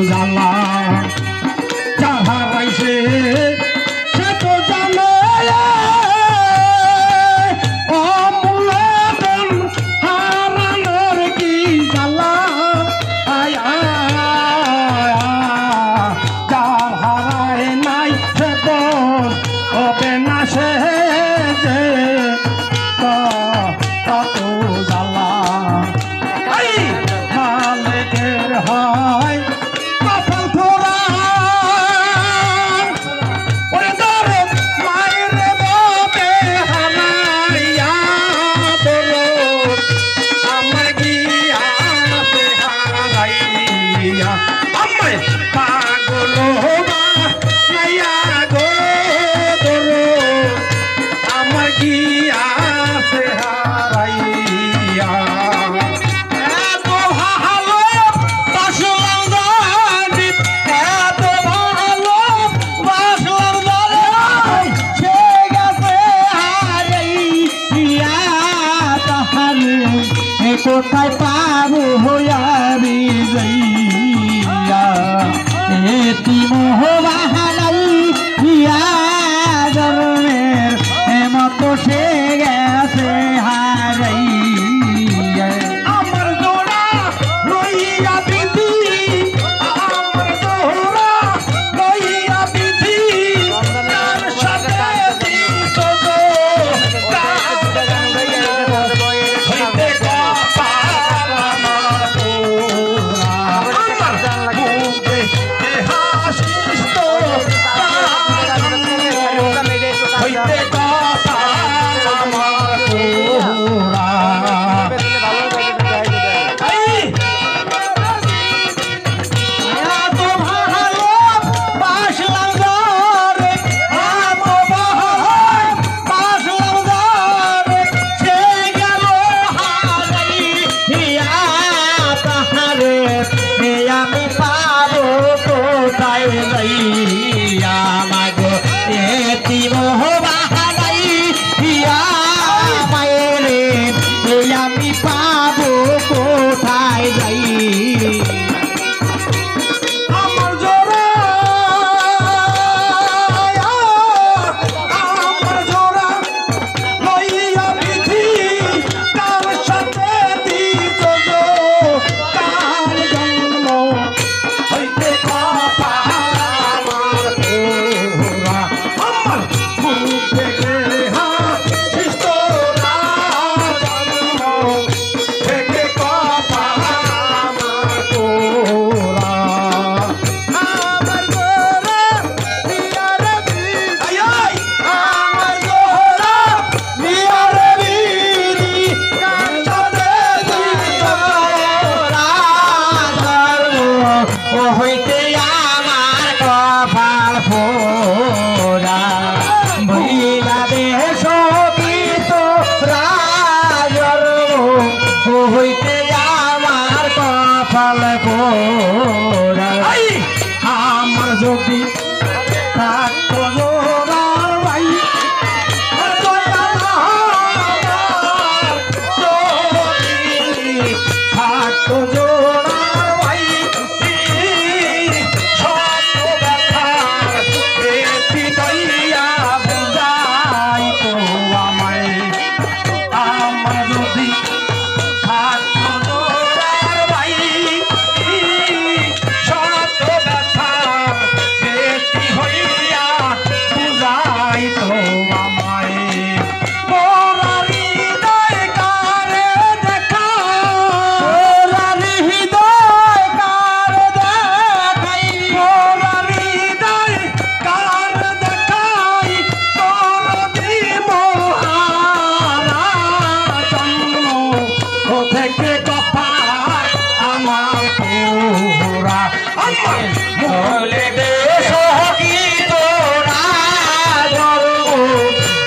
জ্বালা যার হারাইছে সে তো জানে অমূল্যবান হারানোর কি জ্বালা যার হারায় নাই সে তো হবে না সে যে কত জ্বালা মালিকের হয় কপাল পোড়া ওরে ধরে মায়ের বাবে হারাইয়া বলো আমার গিয়া হারাইয়া আমায় পাগল নাইয়া গো ধরো আমার গিয়া হারাইয়া কোথায় পাবো হইয়াবি যাইয়া এতিম হবাহালাই ইয়া জন্মের হেমত সে গেছে হারাইয়া আমার জোড়া লইয়া বিধি আমার জোড়া লইয়া বিধি তার সাথে দিত গো আমি পাবো কোথায় যাইয়া মাগো এতিম হবাহালাই ইয়া মায়েরে আমি পাবো কোথায় যাই আমার জোড়া লইয়া বিধি কার সাথে দিত গো কার জন্ম হইতে কথা আমার পোড়া আমার মুখ থেকে শিষ্টরা জন্ম থেকে কথা আমার পোড়া আমার গোরা নিয়ার বিধি আমার গোরা নিয়ার বিধি কার সাথে দিত ও হইতে আমার কপাল পোড়া ভইলা দেশ পিত রাজর ও হইতে আমার কপাল পোড়া আমার যদি থাকতো জোড়ার ভাই থাকতো জোড়ার ভাই আমার যদি থাকতো জোড়ার ভাই শত ব্যথা বেশি হইয়া বুঝাইতো আমায় মোরার হৃদয় কারে দেখা মোরার হৃদয় কারে দেখাই মোরার হৃদয় কারে দেখাই তোর দিমহারা জন্ম ও থেকে কপাল আমার পোড়া আমার বলে দেশ কি তোরা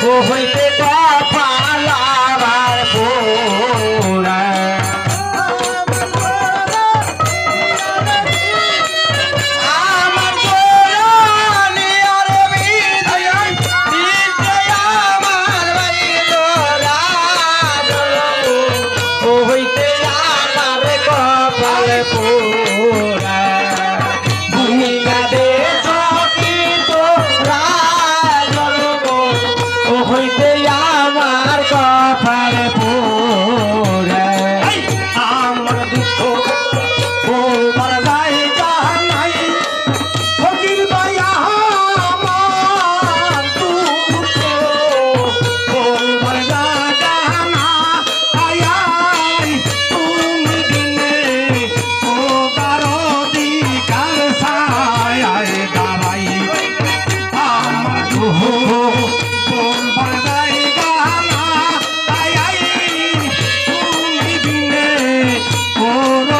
ও হইতে কপাল আমার পোড়া আমার নিয়ার বিধি আমার বাড়ি ও হইতে আমার কপাল পোড়া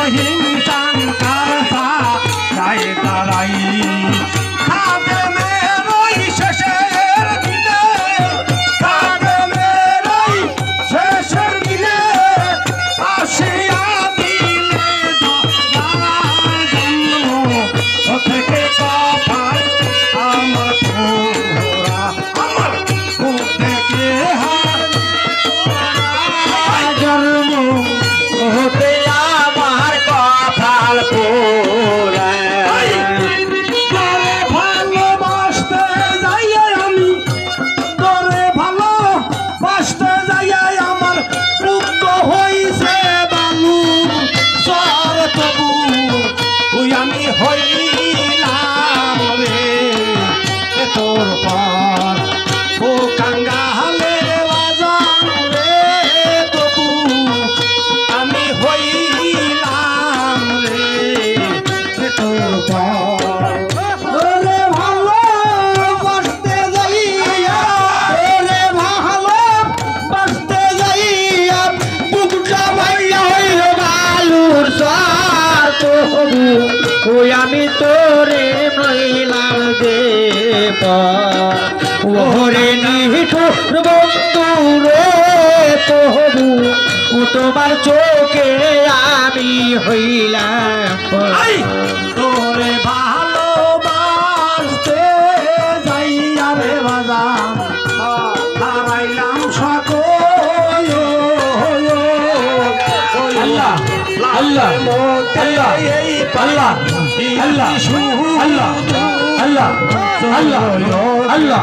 রহিম চান কারসা গায়ে দাঁড়াই খাদেমের ওই শেষের দিনে খাদেমের ওই শেষের দিনে আসিয়া দিলে জন্ম থেকে কপাল আমার পোড়া আমার বুক থেকে জন্ম হতে আমার কপাল পোড়া তোরে ভালোবাসতে যাইয়ে আমি তোরে ভালোবাসতে যাইয়ে আমার মুক্ত হইছে বালু সর তবু তুই আমি হইলাম রে তোর পর ও কাঙ্গালে বাজান রে তবু আমি হইলাম রে তোর পর ওরে ভালোবাসতে যাইয়া ওরে ভালোবাসতে যাইয়া বুকটা ভাইয়া হইল বালুর সার তবু ওই আমি তোরে মহিলাম দেব ওরে নিঠুর বন্ধু রে তবু ও তোমার চোখে আমি হইলাম তোরে ভালোবাসতে যাইয়া রে বাজান হারাইলাম সকল আল্লাহ আল্লাহ আল্লাহ আল্লাহ আল্লাহ আল্লাহ আল্লাহ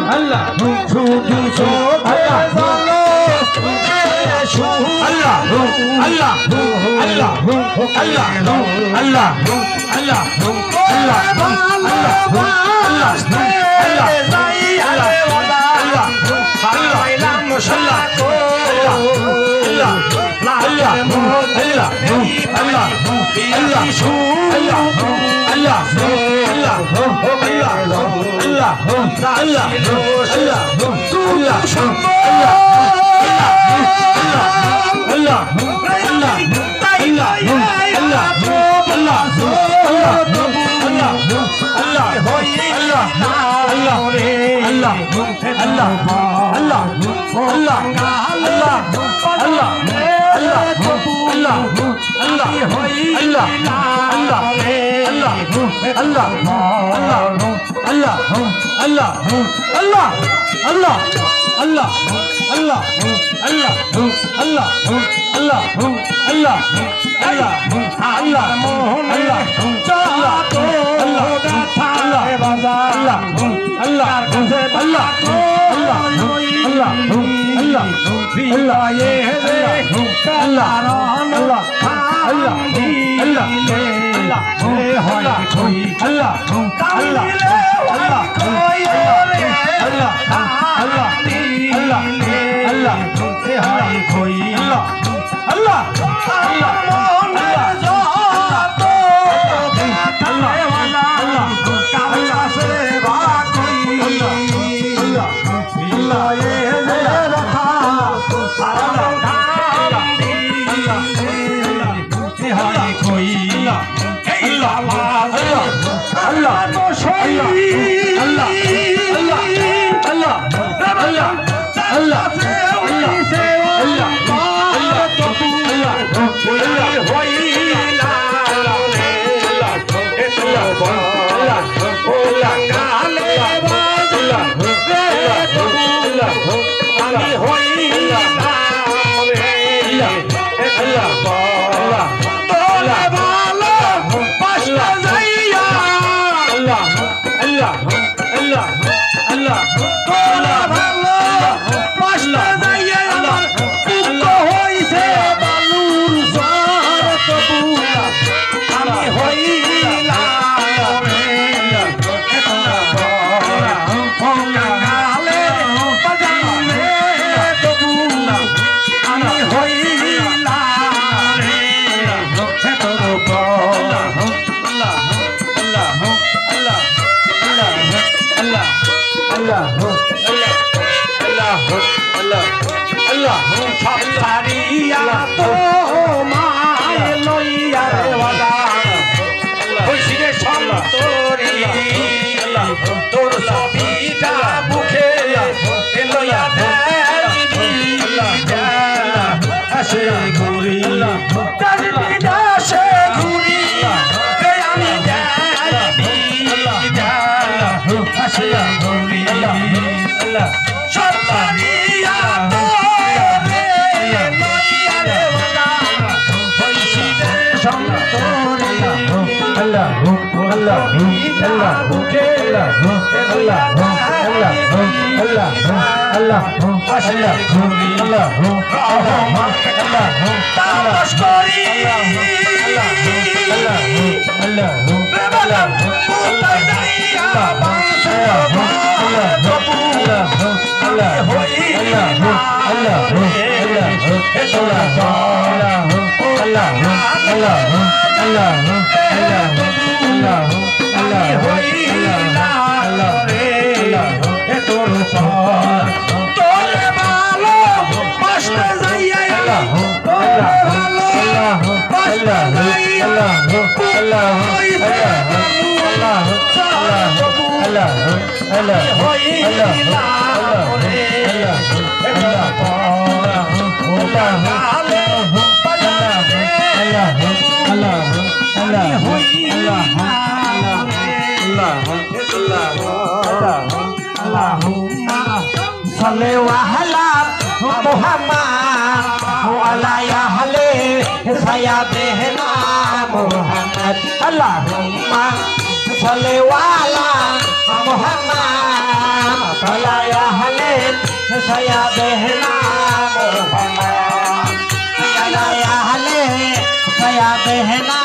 আল্লাহ আল্লাহ আল্লাহ শুধু আল্লাহ আল্লাহ আল্লাহ আল্লাহ আল্লাহ আল্লাহ আল্লাহ হইছিরে সন্তরি তোর ছবিটা বুকে লইয়া দেবি আসে ঘুরি আসে ঘুরি আমি দেবি আসে ঘুরি সন্তানিয়া صلي وهلا محمد وعلى أهله سيدنا محمد اللهم صل على محمد وعلى أهله سيدنا محمد وعلى أهله سيدنا